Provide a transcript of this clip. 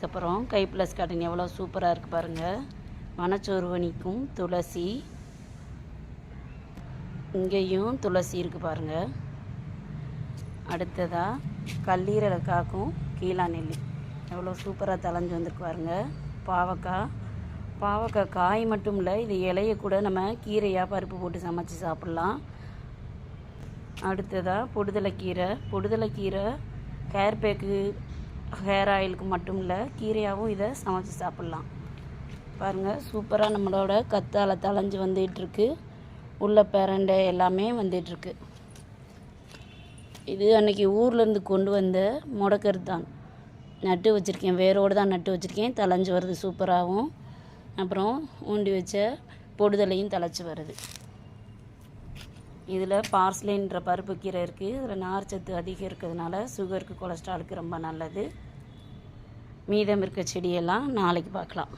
அதுக்கப்புறம் கை plus cotton எவ்வளோ சூப்பராக இருக்குது பாருங்கள். மனச்சோர்வனிக்கும் துளசி, இங்கேயும் துளசி இருக்குது பாருங்கள். அடுத்ததாக கல்லீரல் காக்கும் கீழா நெல்லி எவ்வளோ சூப்பராக தளைஞ்சு வந்துருக்கு பாருங்கள். பாவக்காய் காய் மட்டும் இல்லை, இது இலையை கூட நம்ம கீரையாக பருப்பு போட்டு சமைச்சு சாப்பிட்லாம். அடுத்ததாக பொடுதலைக்கீரை ஹேர் பேக்கு, ஹேர் ஆயிலுக்கு மட்டும் இல்லை, கீரையாகவும் இதை சமைச்சு சாப்பிட்லாம். பாருங்கள், சூப்பராக நம்மளோட கத்தாழை தளைஞ்சு வந்துட்டுருக்கு. உள்ள பிரண்டை எல்லாமே வந்துட்டுருக்கு. இது அன்றைக்கி ஊர்லேருந்து கொண்டு வந்த முடக்கருது தான். நட்டு வச்சுருக்கேன், வேரோடு தான் நட்டு வச்சுருக்கேன். தளைஞ்சு வருது சூப்பராகவும். அப்புறம் ஊண்டி வச்ச பொடுதலையும் தழைச்சி வருது. இதில் பார்ஸ்லேன்ற பருப்பு கீரை இருக்குது. இதில் நார்ச்சத்து அதிகம் இருக்கிறதுனால சுகருக்கு, கொலஸ்ட்ராலுக்கு ரொம்ப நல்லது. மீதம் இருக்க செடியெல்லாம் நாளைக்கு பார்க்கலாம்.